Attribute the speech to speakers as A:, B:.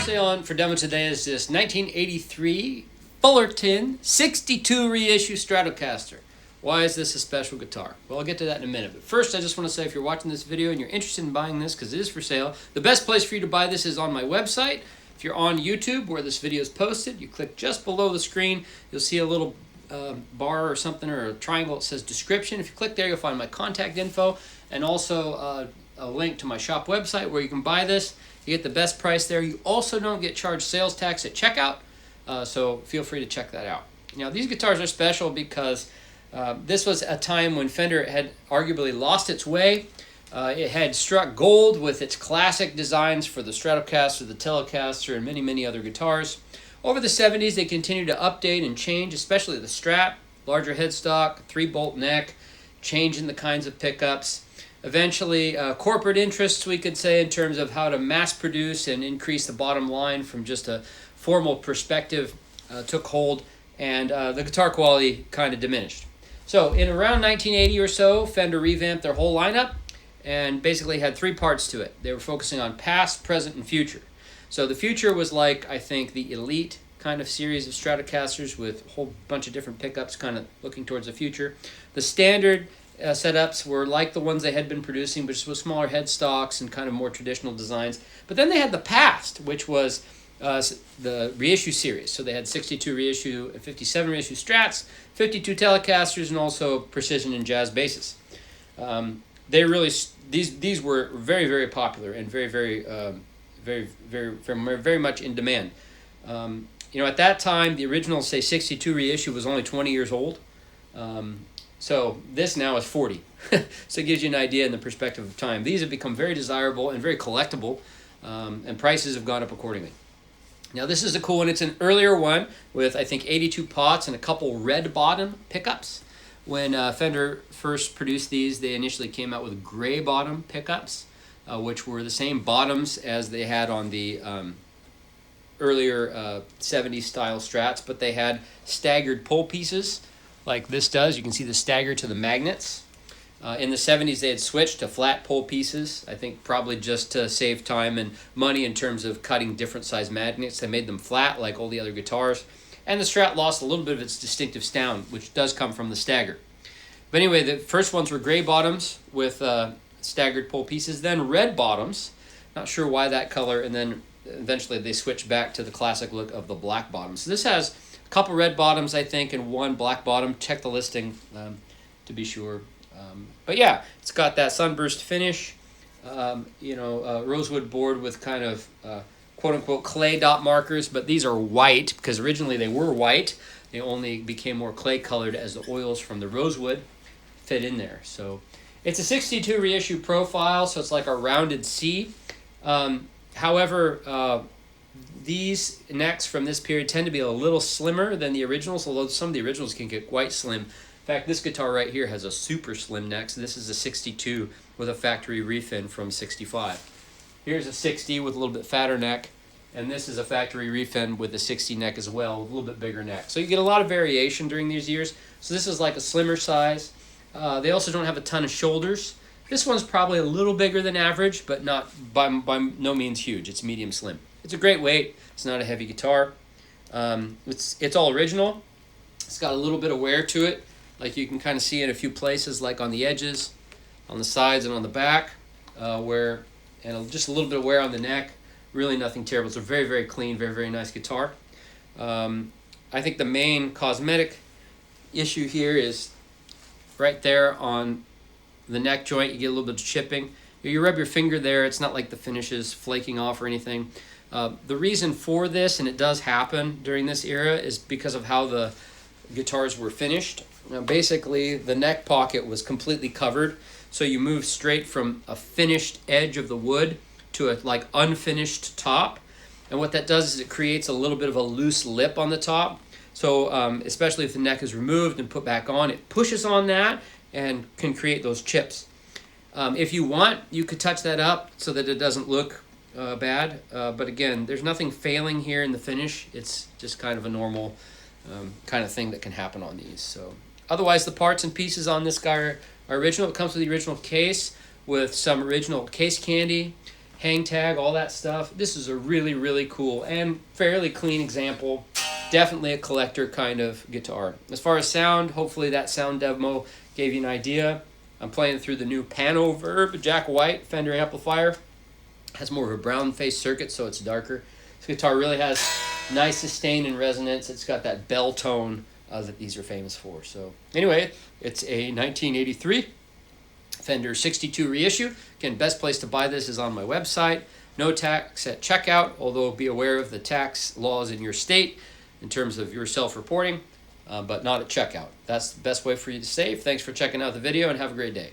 A: Sale on for demo today is this 1983 Fullerton 62 reissue Stratocaster. Why is this a special guitar? Well, I'll get to that in a minute. But first, I just want to say if you're watching this video and you're interested in buying this, because it is for sale, the best place for you to buy this is on my website. If you're on YouTube where this video is posted, you click just below the screen. You'll see a little bar or something, or a triangle that says description. If you click there, you'll find my contact info and also a link to my shop website where you can buy this. You get the best price there. You also don't get charged sales tax at checkout, so feel free to check that out. Now, these guitars are special because this was a time when Fender had arguably lost its way. It had struck gold with its classic designs for the Stratocaster, the Telecaster, and many, many other guitars. Over the 70s, they continued to update and change, especially the Strat, larger headstock, 3-bolt neck, change in the kinds of pickups. Eventually, corporate interests, we could say, in terms of how to mass produce and increase the bottom line from just a formal perspective, took hold, and the guitar quality kind of diminished. So in around 1980 or so, Fender revamped their whole lineup and basically had 3 parts to it. They were focusing on past, present, and future. So the future was like, I think, the Elite kind of series of Stratocasters with a whole bunch of different pickups kind of looking towards the future. The standard setups were like the ones they had been producing, but just with smaller headstocks and kind of more traditional designs. But then they had the past, which was the reissue series. So they had 62 reissue, 57 reissue Strats, 52 Telecasters, and also precision and jazz basses. They really these were very, very popular and very much in demand. At that time, the original, say, 62 reissue was only 20 years old. So this now is 40. So it gives you an idea in the perspective of time. These have become very desirable and very collectible, and prices have gone up accordingly. Now this is a cool one. It's an earlier one with, I think, 82 pots and a couple red bottom pickups. When Fender first produced these, they initially came out with gray bottom pickups, which were the same bottoms as they had on the earlier 70s style Strats, but they had staggered pull pieces like this does. You can see the stagger to the magnets. In the 70s, they had switched to flat pull pieces, I think probably just to save time and money in terms of cutting different size magnets. They made them flat like all the other guitars. And the Strat lost a little bit of its distinctive sound, which does come from the stagger. But anyway, the first ones were gray bottoms with staggered pull pieces, then red bottoms. Not sure why that color, and then eventually they switched back to the classic look of the black bottoms. So this has a couple red bottoms, I think, and one black bottom. Check the listing to be sure. But yeah, it's got that sunburst finish, rosewood board with kind of quote-unquote clay dot markers, but these are white because originally they were white. They only became more clay-colored as the oils from the rosewood fit in there. So it's a 62 reissue profile, so it's like a rounded C. However, these necks from this period tend to be a little slimmer than the originals, although some of the originals can get quite slim. In fact, this guitar right here has a super slim neck, so this is a 62 with a factory refin from 65. Here's a 60 with a little bit fatter neck, and this is a factory refin with a 60 neck as well, with a little bit bigger neck. So you get a lot of variation during these years. So this is like a slimmer size. They also don't have a ton of shoulders. This one's probably a little bigger than average, but not by no means huge. It's medium slim. It's a great weight. It's not a heavy guitar. It's all original. It's got a little bit of wear to it, like you can kind of see in a few places, like on the edges, on the sides, and on the back, and just a little bit of wear on the neck. Really nothing terrible. It's a very, very clean, very, very nice guitar. I think the main cosmetic issue here is right there on the neck joint. You get a little bit of chipping. You rub your finger there. It's not like the finish is flaking off or anything. The reason for this, and it does happen during this era, is because of how the guitars were finished. Now basically the neck pocket was completely covered, so you move straight from a finished edge of the wood to a like unfinished top, and what that does is it creates a little bit of a loose lip on the top. So especially if the neck is removed and put back on, it pushes on that and can create those chips. If you want, you could touch that up so that it doesn't look bad, but again, there's nothing failing here in the finish. It's just kind of a normal kind of thing that can happen on these. So otherwise, the parts and pieces on this guy are original. It comes with the original case with some original case candy, hang tag, all that stuff. This is a really, really cool and fairly clean example. Definitely a collector kind of guitar. As far as sound, hopefully that sound demo gave you an idea. I'm playing through the new Panoverb Jack White Fender amplifier. Has more of a brown face circuit, so it's darker. This guitar really has nice sustain and resonance. It's got that bell tone that these are famous for. So anyway, it's a 1983 Fender 62 reissue. Again, best place to buy this is on my website. No tax at checkout, although be aware of the tax laws in your state in terms of your self-reporting, but not at checkout. That's the best way for you to save. Thanks for checking out the video, and have a great day.